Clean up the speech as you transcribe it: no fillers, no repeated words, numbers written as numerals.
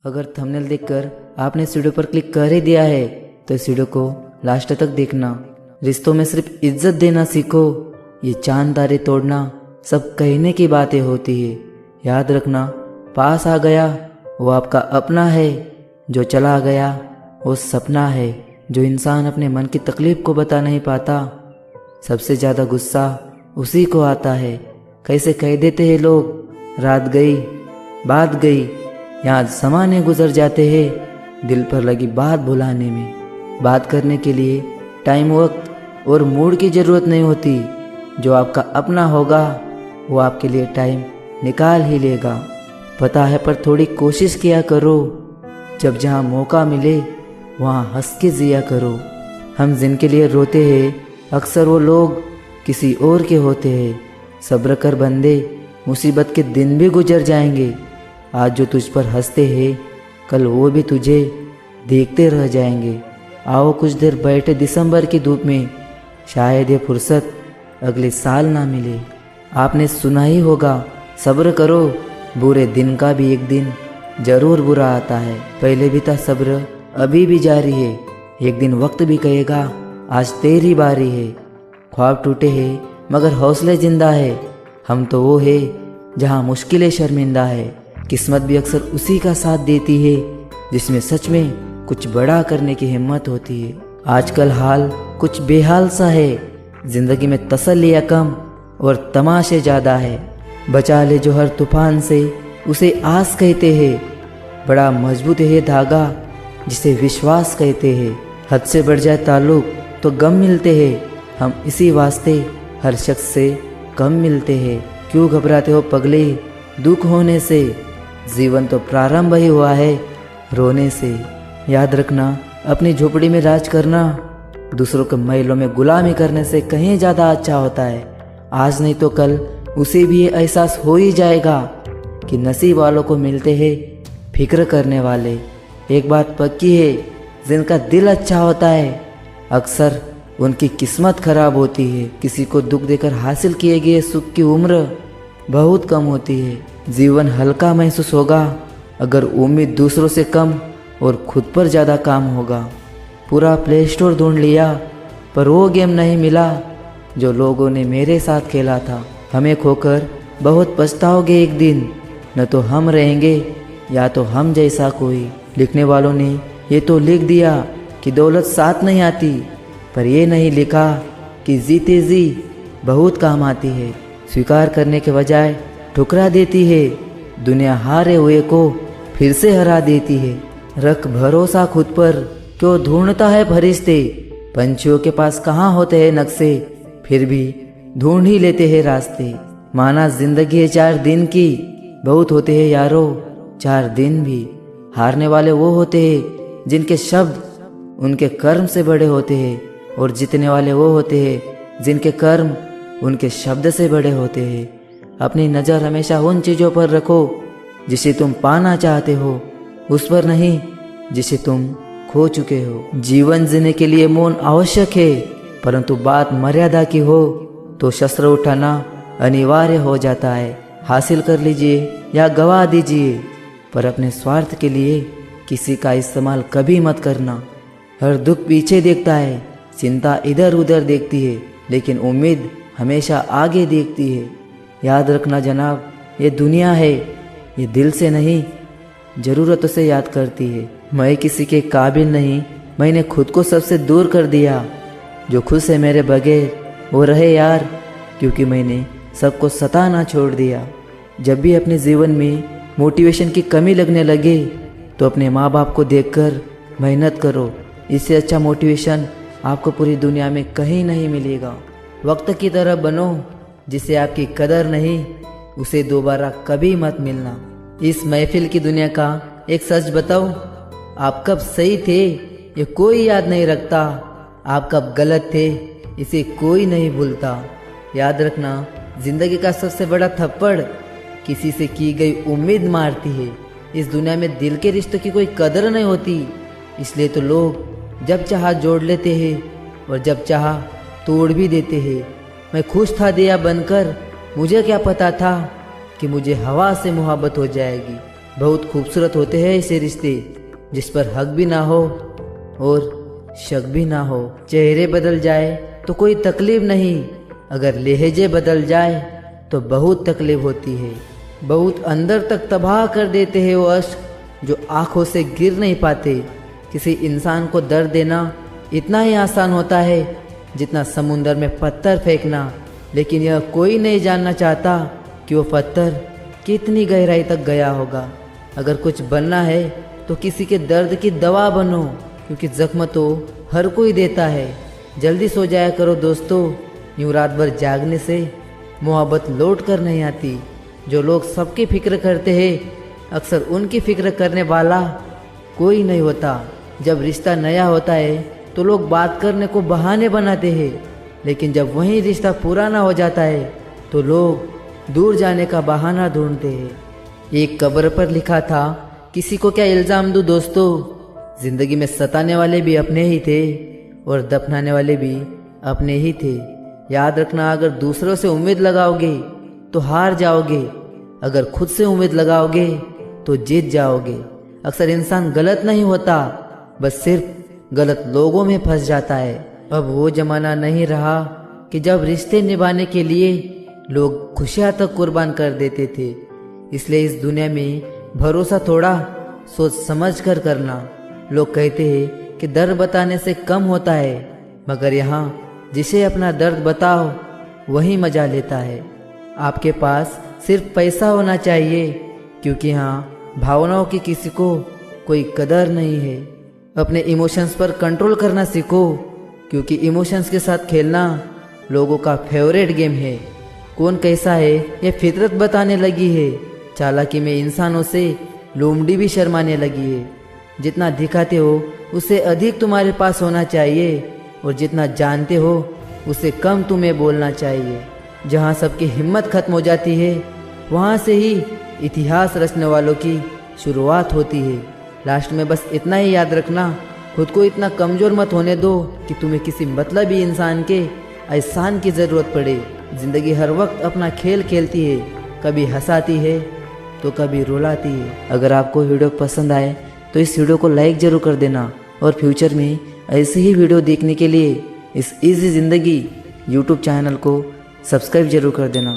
अगर थंबनेल देखकर आपने इस वीडियो पर क्लिक कर ही दिया है तो इस वीडियो को लास्ट तक देखना। रिश्तों में सिर्फ इज्जत देना सीखो, ये चांद तारे तोड़ना सब कहने की बातें होती है। याद रखना, पास आ गया वो आपका अपना है, जो चला गया वो सपना है। जो इंसान अपने मन की तकलीफ को बता नहीं पाता, सबसे ज़्यादा गुस्सा उसी को आता है। कैसे कह देते हैं लोग, रात गई बात गई, यहाँ ज़माने गुजर जाते हैं दिल पर लगी बात भुलाने में। बात करने के लिए टाइम, वक्त और मूड की ज़रूरत नहीं होती। जो आपका अपना होगा वो आपके लिए टाइम निकाल ही लेगा। पता है, पर थोड़ी कोशिश किया करो। जब जहाँ मौका मिले वहाँ हंस के जिया करो। हम जिनके लिए रोते हैं अक्सर वो लोग किसी और के होते हैं। सब्र कर बंदे, मुसीबत के दिन भी गुजर जाएंगे। आज जो तुझ पर हंसते हैं कल वो भी तुझे देखते रह जाएंगे। आओ कुछ देर बैठे दिसंबर की धूप में, शायद ये फुर्सत अगले साल ना मिले। आपने सुना ही होगा, सब्र करो, बुरे दिन का भी एक दिन जरूर बुरा आता है। पहले भी था सब्र, अभी भी जारी है। एक दिन वक्त भी कहेगा आज तेरी बारी है। ख्वाब टूटे हैं मगर हौसले जिंदा है। हम तो वो है जहाँ मुश्किलें शर्मिंदा है। किस्मत भी अक्सर उसी का साथ देती है जिसमें सच में कुछ बड़ा करने की हिम्मत होती है। आजकल हाल कुछ बेहाल सा है, जिंदगी में तसल्लियाँ कम और तमाशे ज़्यादा है। बचा ले जो हर तूफान से, उसे आस कहते हैं। बड़ा मजबूत है ये धागा जिसे विश्वास कहते हैं। हद से बढ़ जाए ताल्लुक तो गम मिलते हैं। हम इसी वास्ते हर शख्स से कम मिलते हैं। क्यों घबराते हो पगले दुख होने से, जीवन तो प्रारंभ ही हुआ है रोने से। याद रखना, अपनी झोपड़ी में राज करना दूसरों के महलों में गुलामी करने से कहीं ज़्यादा अच्छा होता है। आज नहीं तो कल उसे भी ये एहसास हो ही जाएगा कि नसीब वालों को मिलते हैं फिक्र करने वाले। एक बात पक्की है, जिनका दिल अच्छा होता है अक्सर उनकी किस्मत खराब होती है। किसी को दुख देकर हासिल किए गए सुख की उम्र बहुत कम होती है। जीवन हल्का महसूस होगा अगर उम्मीद दूसरों से कम और खुद पर ज़्यादा काम होगा। पूरा प्ले स्टोर ढूंढ लिया पर वो गेम नहीं मिला जो लोगों ने मेरे साथ खेला था। हमें खोकर बहुत पछताओगे एक दिन, न तो हम रहेंगे या तो हम जैसा कोई। लिखने वालों ने ये तो लिख दिया कि दौलत साथ नहीं आती, पर ये नहीं लिखा कि जीते जी बहुत काम आती है। स्वीकार करने के बजाय ठुकरा देती है। दुनिया हारे हुए को फिर से हरा देती है। रख भरोसा खुद पर, क्यों ढूंढता है फरिश्ते। पंछियों के पास कहाँ होते हैं नक्शे, फिर भी ढूंढ ही लेते हैं रास्ते। माना जिंदगी है 4 दिन की, बहुत होते हैं यारो 4 दिन भी। हारने वाले वो होते हैं जिनके शब्द उनके कर्म से बड़े होते हैं, और जीतने वाले वो होते हैं जिनके कर्म उनके शब्द से बड़े होते हैं। अपनी नज़र हमेशा उन चीज़ों पर रखो जिसे तुम पाना चाहते हो, उस पर नहीं जिसे तुम खो चुके हो। जीवन जीने के लिए मौन आवश्यक है, परंतु बात मर्यादा की हो तो शस्त्र उठाना अनिवार्य हो जाता है। हासिल कर लीजिए या गवा दीजिए, पर अपने स्वार्थ के लिए किसी का इस्तेमाल कभी मत करना। हर दुख पीछे देखता है, चिंता इधर उधर देखती है, लेकिन उम्मीद हमेशा आगे देखती है। याद रखना जनाब, ये दुनिया है, ये दिल से नहीं ज़रूरतों से याद करती है। मैं किसी के काबिल नहीं, मैंने खुद को सबसे दूर कर दिया। जो खुश है मेरे बगैर वो रहे यार, क्योंकि मैंने सबको सताना छोड़ दिया। जब भी अपने जीवन में मोटिवेशन की कमी लगने लगे तो अपने माँ बाप को देखकर मेहनत करो। इससे अच्छा मोटिवेशन आपको पूरी दुनिया में कहीं नहीं मिलेगा। वक्त की तरह बनो, जिसे आपकी कदर नहीं उसे दोबारा कभी मत मिलना। इस महफिल की दुनिया का एक सच बताओ, आप कब सही थे ये कोई याद नहीं रखता, आप कब गलत थे इसे कोई नहीं भूलता। याद रखना, जिंदगी का सबसे बड़ा थप्पड़ किसी से की गई उम्मीद मारती है। इस दुनिया में दिल के रिश्तों की कोई कदर नहीं होती, इसलिए तो लोग जब चाहा जोड़ लेते हैं और जब चाहा तोड़ भी देते हैं। मैं खुश था दिया बनकर, मुझे क्या पता था कि मुझे हवा से मोहब्बत हो जाएगी। बहुत खूबसूरत होते हैं ऐसे रिश्ते जिस पर हक भी ना हो और शक भी ना हो। चेहरे बदल जाए तो कोई तकलीफ नहीं, अगर लहजे बदल जाए तो बहुत तकलीफ होती है। बहुत अंदर तक तबाह कर देते हैं वो अश्क जो आंखों से गिर नहीं पाते। किसी इंसान को दर्द देना इतना ही आसान होता है जितना समुंदर में पत्थर फेंकना, लेकिन यह कोई नहीं जानना चाहता कि वो पत्थर कितनी गहराई तक गया होगा। अगर कुछ बनना है तो किसी के दर्द की दवा बनो, क्योंकि जख्म तो हर कोई देता है। जल्दी सो जाया करो दोस्तों, यूँ रात भर जागने से मोहब्बत लौट कर नहीं आती। जो लोग सबकी फिक्र करते हैं अक्सर उनकी फिक्र करने वाला कोई नहीं होता। जब रिश्ता नया होता है तो लोग बात करने को बहाने बनाते हैं, लेकिन जब वही रिश्ता पुराना हो जाता है तो लोग दूर जाने का बहाना ढूंढते हैं। एक कब्र पर लिखा था, किसी को क्या इल्ज़ाम दूँ दोस्तों, जिंदगी में सताने वाले भी अपने ही थे और दफनाने वाले भी अपने ही थे। याद रखना, अगर दूसरों से उम्मीद लगाओगे तो हार जाओगे, अगर खुद से उम्मीद लगाओगे तो जीत जाओगे। अक्सर इंसान गलत नहीं होता, बस सिर्फ गलत लोगों में फंस जाता है। अब वो जमाना नहीं रहा कि जब रिश्ते निभाने के लिए लोग खुशियां तक कुर्बान कर देते थे। इसलिए इस दुनिया में भरोसा थोड़ा सोच समझ कर करना। लोग कहते हैं कि दर्द बताने से कम होता है, मगर यहाँ जिसे अपना दर्द बताओ वही मजा लेता है। आपके पास सिर्फ पैसा होना चाहिए, क्योंकि यहाँ भावनाओं की किसी को कोई कदर नहीं है। अपने इमोशंस पर कंट्रोल करना सीखो, क्योंकि इमोशंस के साथ खेलना लोगों का फेवरेट गेम है। कौन कैसा है ये फितरत बताने लगी है। चालाकी में इंसानों से लोमड़ी भी शर्माने लगी है। जितना दिखाते हो उससे अधिक तुम्हारे पास होना चाहिए, और जितना जानते हो उससे कम तुम्हें बोलना चाहिए। जहाँ सबकी हिम्मत खत्म हो जाती है वहाँ से ही इतिहास रचने वालों की शुरुआत होती है। लास्ट में बस इतना ही याद रखना, खुद को इतना कमज़ोर मत होने दो कि तुम्हें किसी मतलबी इंसान के एहसान की ज़रूरत पड़े। ज़िंदगी हर वक्त अपना खेल खेलती है, कभी हंसाती है तो कभी रुलाती है। अगर आपको वीडियो पसंद आए तो इस वीडियो को लाइक ज़रूर कर देना, और फ्यूचर में ऐसे ही वीडियो देखने के लिए इस इजी ज़िंदगी यूट्यूब चैनल को सब्सक्राइब जरूर कर देना।